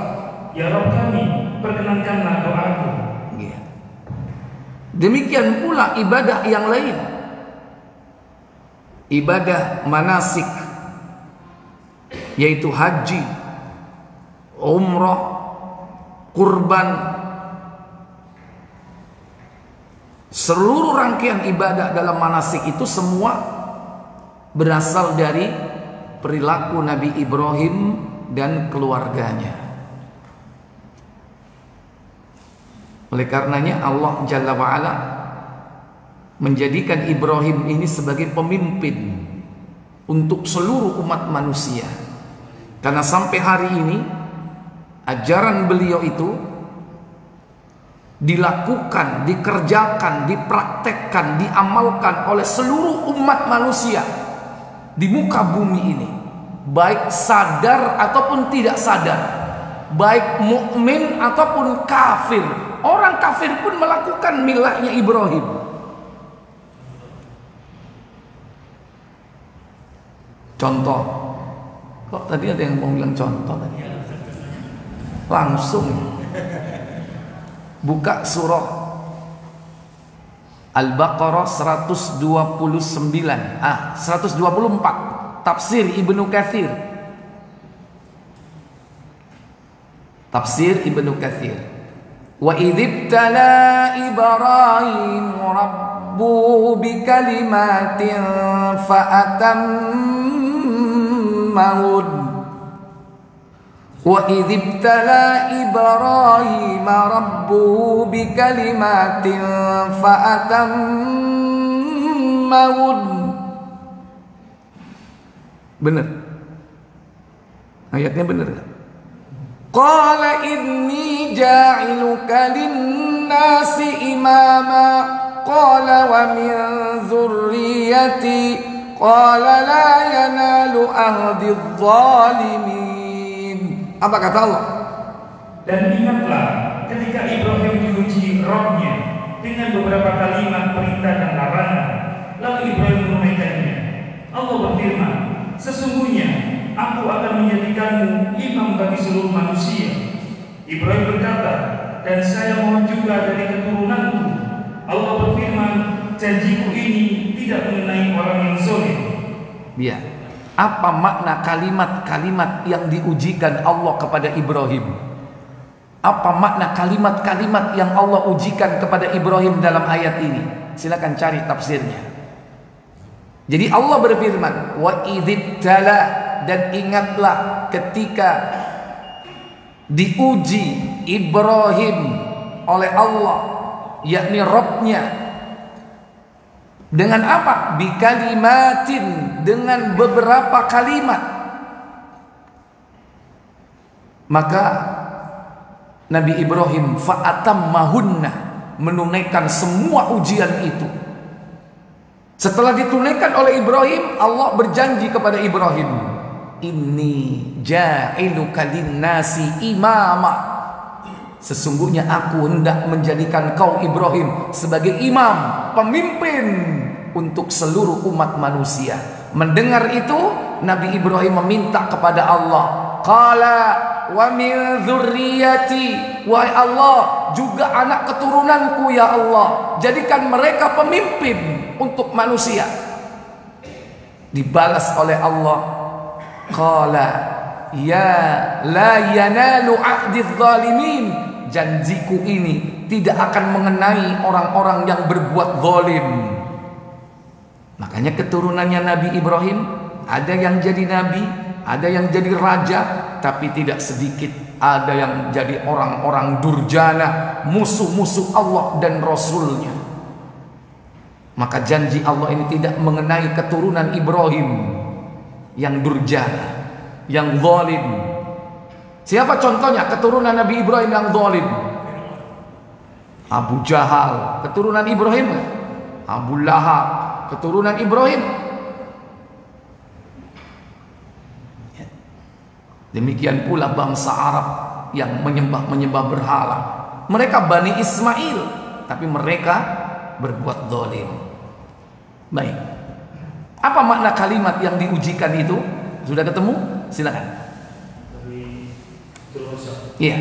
Ya Rabb kami, perkenankanlah doaku. Demikian pula ibadah yang lain, ibadah manasik, yaitu haji, umrah, kurban. Seluruh rangkaian ibadah dalam manasik itu semua berasal dari perilaku Nabi Ibrahim dan keluarganya. Oleh karenanya Allah Jalla wa'ala menjadikan Ibrahim ini sebagai pemimpin untuk seluruh umat manusia. Karena sampai hari ini ajaran beliau itu dilakukan, dikerjakan, dipraktekkan, diamalkan oleh seluruh umat manusia di muka bumi ini, baik sadar ataupun tidak sadar, baik mukmin ataupun kafir. Orang kafir pun melakukan milahnya Ibrahim. Contoh, kok tadi ada yang mau bilang contoh tadi? Langsung buka surah Al-Baqarah 124 tafsir Ibnu Katsir. Tafsir Ibnu Katsir. Wa idzibtala Ibrahim rabbuhu bikalimatin fa'atammahun. Wa idzibtala Ibrahim rabbuhu bikalimatin fa'atammahun. Benar? Ayatnya benar enggak? Qala inni ja'iluka lin-nasi imama qala wa min dzurriyyati qala la yanalu ahdi adh-dhalimin. Apa kata Allah? Dan ingatlah ketika Ibrahim diuji Rabb-Nya dengan beberapa kalimat perintah dan larangan, lalu Ibrahim menunaikannya. Allah berfirman, sesungguhnya aku akan menjadikanmu imam bagi seluruh manusia. Ibrahim berkata, dan saya mohon juga dari keturunanku. Allah berfirman, janjiku ini tidak mengenai orang yang zalim. Ya. Apa makna kalimat-kalimat yang diujikan Allah kepada Ibrahim? Apa makna kalimat-kalimat yang Allah ujikan kepada Ibrahim dalam ayat ini? Silakan cari tafsirnya. Jadi Allah berfirman, wa idzibtala, dan ingatlah ketika diuji Ibrahim oleh Allah, yakni Rabbnya, dengan apa? Bikalimatin, dengan beberapa kalimat. Maka Nabi Ibrahim fa'atammahunna, menunaikan semua ujian itu. Setelah ditunaikan oleh Ibrahim, Allah berjanji kepada Ibrahim, inni ja'iluka linnasi imama, sesungguhnya aku hendak menjadikan kau Ibrahim sebagai imam, pemimpin untuk seluruh umat manusia. Mendengar itu, Nabi Ibrahim meminta kepada Allah, qala wa min dzurriyyati, wahai Allah, juga anak keturunanku ya Allah, jadikan mereka pemimpin untuk manusia. Dibalas oleh Allah, qala ya la yanalu ahdiz zalimin, janjiku ini tidak akan mengenai orang-orang yang berbuat zalim. Makanya keturunannya Nabi Ibrahim, ada yang jadi nabi, ada yang jadi raja, tapi tidak sedikit ada yang jadi orang-orang durjana, musuh-musuh Allah dan Rasulnya. Maka janji Allah ini tidak mengenai keturunan Ibrahim yang durjana, yang zalim. Siapa contohnya keturunan Nabi Ibrahim yang zalim? Abu Jahal, keturunan Ibrahim. Abu Lahab, keturunan Ibrahim. Demikian pula bangsa Arab yang menyembah berhala. Mereka Bani Ismail, tapi mereka berbuat zalim. Baik. Apa makna kalimat yang diujikan itu? Sudah ketemu? Silakan. Iya.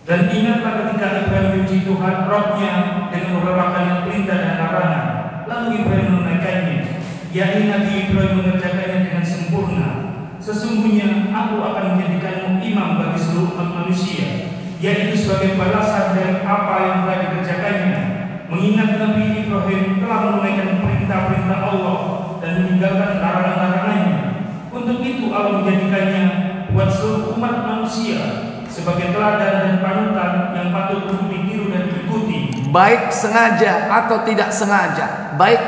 Dan ingatlah ketika Ibrahim diuji Tuhan Rabbnya dengan beberapa kali perintah dan larangan, lalu Ibrahim menunaikannya. Yakni Nabi Ibrahim mengerjakannya dengan sempurna. Sesungguhnya aku akan menjadikanmu imam bagi seluruh umat manusia, yaitu sebagai balasan dari apa yang telah dikerjakannya. Mengingat Nabi Ibrahim telah menunaikan perintah-perintah Allah dan meninggalkan larangan-larangannya. Untuk itu Allah menjadikannya buat seluruh umat manusia sebagai teladan dan panutan yang patut untuk ditiru dan diikuti. Baik sengaja atau tidak sengaja, baik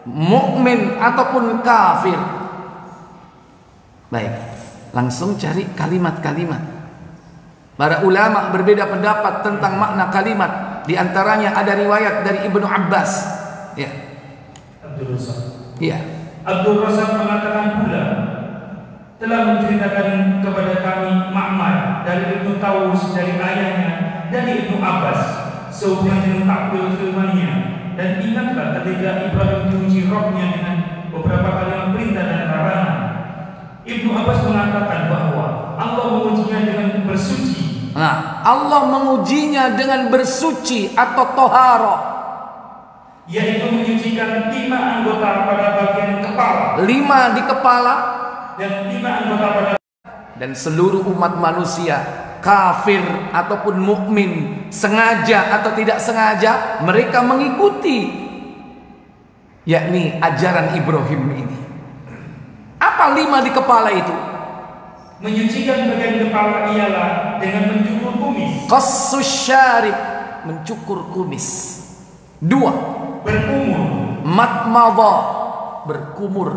mukmin ataupun kafir. Baik, langsung cari kalimat-kalimat. Para ulama berbeda pendapat tentang makna kalimat. Di antaranya ada riwayat dari Ibnu Abbas. Ya. Abdul Razak. Ya. Abdul Razak mengatakan pula, telah menceritakan kepada kami Ma'mar dari Ibnu Tawus dari ayahnya dari Ibnu Abbas sehubungan dengan takwil firman-Nya. Dan ingatlah ketika Ibrahim diuji Rabbnya dengan beberapa kalimat perintah dan larangan. Ibnu Abbas mengatakan bahwa Allah mengujinya dengan bersuci. Nah, Allah mengujinya dengan bersuci atau toharoh, yaitu menyucikan 5 anggota pada bagian kepala, 5 di kepala dan 5 anggota pada, dan seluruh umat manusia, kafir ataupun mukmin, sengaja atau tidak sengaja, mereka mengikuti yakni ajaran Ibrahim ini. Apa 5 di kepala itu? Menyucikan bagian kepala ialah dengan mencukur kumis. Qassus syarib, mencukur kumis. 2, berkumur. Matmadha, berkumur.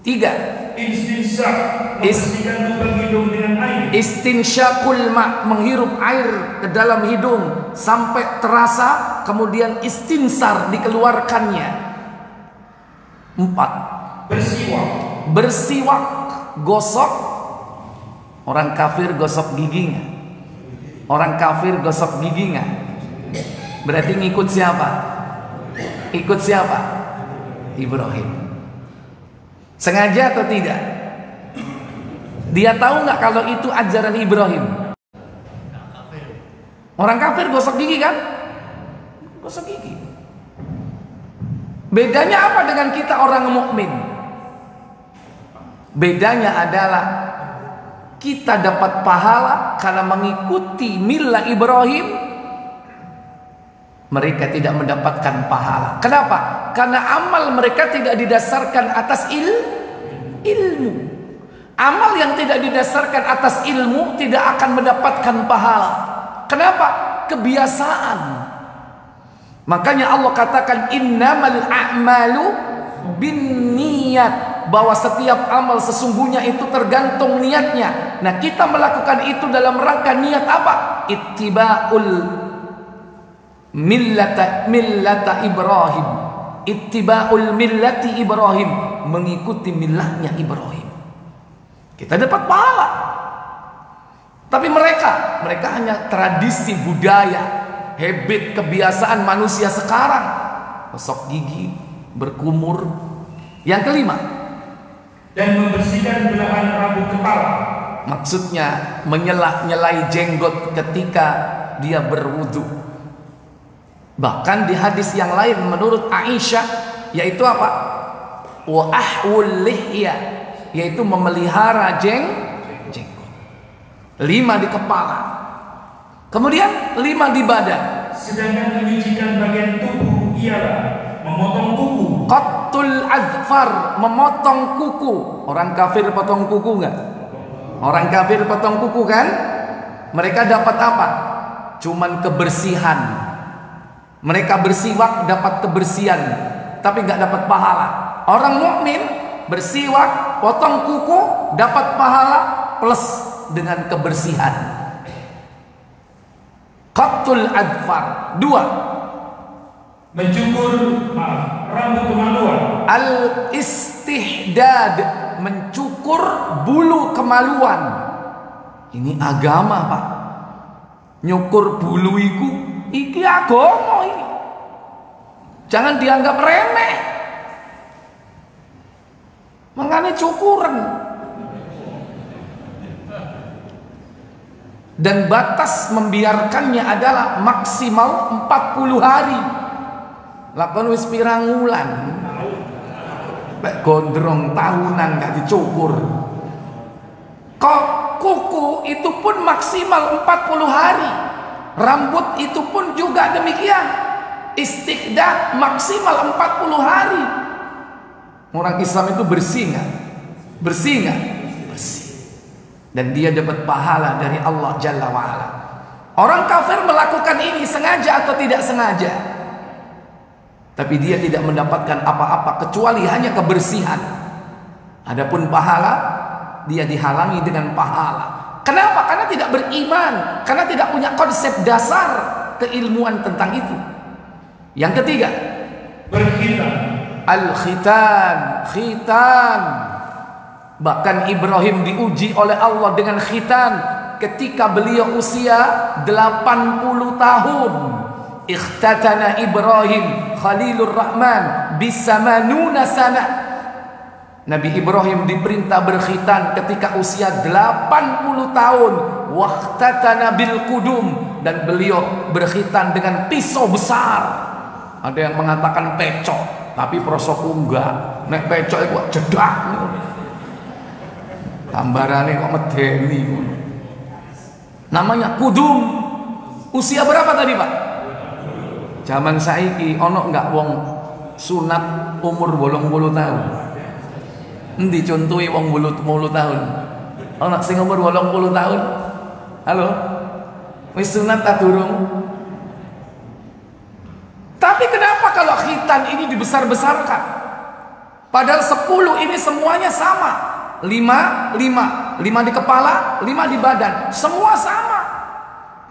3, Istinsyak, membersihkan lubang hidung dengan air. Istinsyakul ma', menghirup air ke dalam hidung sampai terasa, kemudian istinsar, dikeluarkannya. 4, bersiwak. Bersiwak, gosok. Orang kafir gosok giginya. Orang kafir gosok giginya. Berarti ngikut siapa? Ikut siapa? Ibrahim. Sengaja atau tidak? Dia tahu nggak kalau itu ajaran Ibrahim? Orang kafir gosok gigi kan? Gosok gigi. Bedanya apa dengan kita orang mukmin? Bedanya adalah kita dapat pahala karena mengikuti milah Ibrahim. Mereka tidak mendapatkan pahala. Kenapa? Karena amal mereka tidak didasarkan atas ilmu. Amal yang tidak didasarkan atas ilmu tidak akan mendapatkan pahala. Kenapa? Kebiasaan. Makanya Allah katakan innamal a'malu binniyat, bahwa setiap amal sesungguhnya itu tergantung niatnya. Nah, kita melakukan itu dalam rangka niat apa? Ittiba'ul millata Ibrahim. Ittiba'ul millati Ibrahim, mengikuti milahnya Ibrahim. Kita dapat pahala. Tapi mereka hanya tradisi, budaya, habit, kebiasaan manusia sekarang. Gosok gigi, berkumur. Yang kelima, dan membersihkan belahan rambut kepala. Maksudnya nyelai jenggot ketika dia berwudu. Bahkan di hadis yang lain menurut Aisyah, yaitu apa? Wa ahwul lihya, yaitu memelihara jenggot. 5 di kepala, kemudian 5 di badan. Sedangkan menyucikan bagian tubuh ialah memotong kuku. Qattul azfar, memotong kuku. Orang kafir potong kuku enggak? Orang kafir potong kuku kan? Mereka dapat apa? Cuman kebersihan. Mereka bersiwak dapat kebersihan, tapi enggak dapat pahala. Orang mukmin bersiwak, potong kuku, dapat pahala plus dengan kebersihan. Qattul azfar. 2, mencukur rambut kemaluan. Al-istihdad, mencukur bulu kemaluan. Ini agama, Pak. Nyukur bulu iki agama ini. Jangan dianggap remeh. Mengane cukuran. Dan batas membiarkannya adalah maksimal 40 hari. Lakon wis pirang wulan. Lek gondrong tahunan gak dicukur. Kok kuku itu pun maksimal 40 hari. Rambut itu pun juga demikian. Istiqdah maksimal 40 hari. Orang Islam itu bersih gak? Bersih gak? Bersih. Dan dia dapat pahala dari Allah Jalla wa'ala. Orang kafir melakukan ini sengaja atau tidak sengaja, tapi dia tidak mendapatkan apa-apa kecuali hanya kebersihan. Adapun pahala, dia dihalangi dengan pahala. Kenapa? Karena tidak beriman, karena tidak punya konsep dasar keilmuan tentang itu. Yang ketiga, berkhitan. Al-khitan, khitan. Bahkan Ibrahim diuji oleh Allah dengan khitan ketika beliau usia 80 tahun. Ikhtatana Ibrahim Khalilur Rahman bisamanuna sana. Nabi Ibrahim diperintah berkhitan ketika usia 80 tahun. Waqtatana bil qudum, dan beliau berkhitan dengan pisau besar. Ada yang mengatakan pecok, tapi prosoku enggak. Nek pecok itu jedak. Gambarane kok medeni. Namanya kudum. Usia berapa tadi, Pak? Zaman saiki ono enggak wong sunat umur 80 tahun? Endi contohe wong 80 tahun? Ono sing umur 80 tahun? Halo? Wis sunat ta durung? Tapi kenapa kalau khitan ini dibesar-besarkan? Padahal 10 ini semuanya sama. 5 di kepala, 5 di badan, semua sama.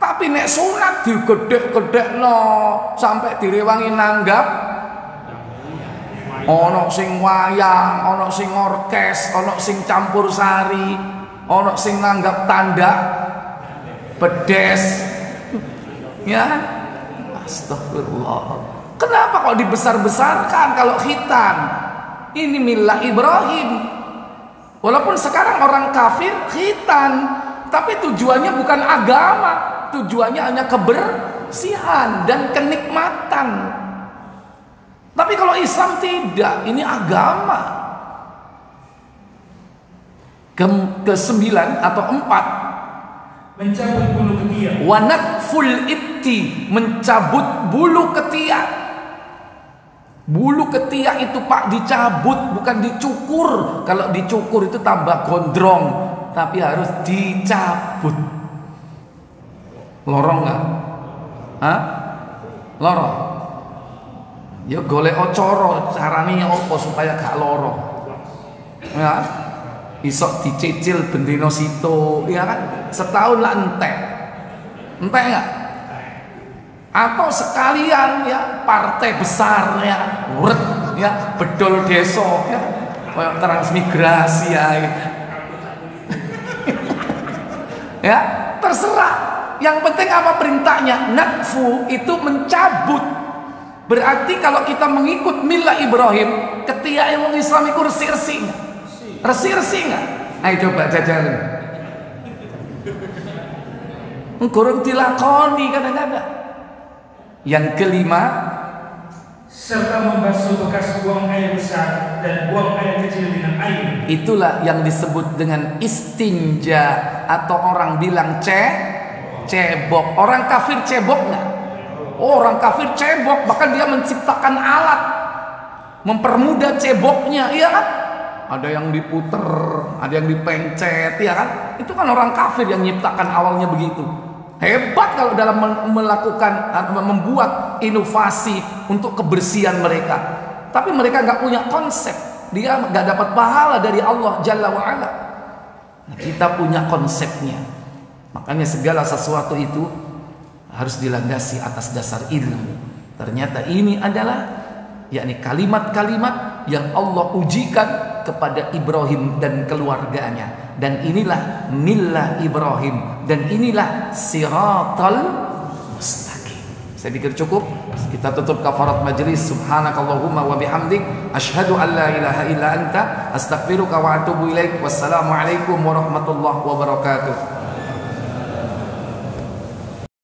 Tapi nek sunat digedhek-gedhek no sampai direwangi nanggap. Ono sing wayang, ono sing orkes, ono sing campur sari, ono sing nanggap tanda pedes. Ya, astagfirullah. Kenapa kok dibesar-besarkan kalau khitan? Ini milah Ibrahim. Walaupun sekarang orang kafir khitan, tapi tujuannya bukan agama, tujuannya hanya kebersihan dan kenikmatan. Tapi kalau Islam tidak, ini agama. Kesembilan atau 4, mencabut bulu ketiak. Wa natful ibti, mencabut bulu ketiak. Bulu ketiak itu Pak dicabut, bukan dicukur. Kalau dicukur itu tambah gondrong, tapi harus dicabut. Lorong nggak? Hah? Lorong? Ya golek coro, carane apa supaya gak lorong? Ya, isok dicicil bendino sito, ya kan? Setahun lah entek nggak? Atau sekalian ya partai besar ya, uret ya, bedol deso ya, kayak transmigrasi ya. Ya, terserah. Yang penting apa perintahnya? Natfu itu mencabut. Berarti kalau kita mengikut milah Ibrahim, ketiak yang Islam itu resi-resi nggak? Ayo coba jajalin. Kurang dilakoni kadang-kadang. Yang kelima, serta membasuh bekas buang air besar dan buang air kecil dengan air. Itulah yang disebut dengan istinja, atau orang bilang cebok. Orang kafir cebok nggak? Orang kafir cebok, bahkan dia menciptakan alat mempermudah ceboknya, iya kan? Ada yang diputer, ada yang dipencet, ya kan? Itu kan orang kafir yang menciptakan awalnya begitu. Hebat kalau dalam melakukan, membuat inovasi untuk kebersihan mereka. Tapi mereka nggak punya konsep. Dia nggak dapat pahala dari Allah Jalla wa'ala. Nah, kita punya konsepnya. Makanya segala sesuatu itu harus dilandasi atas dasar ilmu. Ternyata ini adalah yakni kalimat-kalimat yang Allah ujikan kepada Ibrahim dan keluarganya. Dan inilah millah Ibrahim, dan inilah siratal mustaqim. Saya pikir cukup. Kita tutup kafarat majlis. Subhanakallahumma wa bihamdik, asyhadu an la ilaha illa anta, astaghfiruka wa atubu ilaik. Wassalamualaikum warahmatullahi wabarakatuh.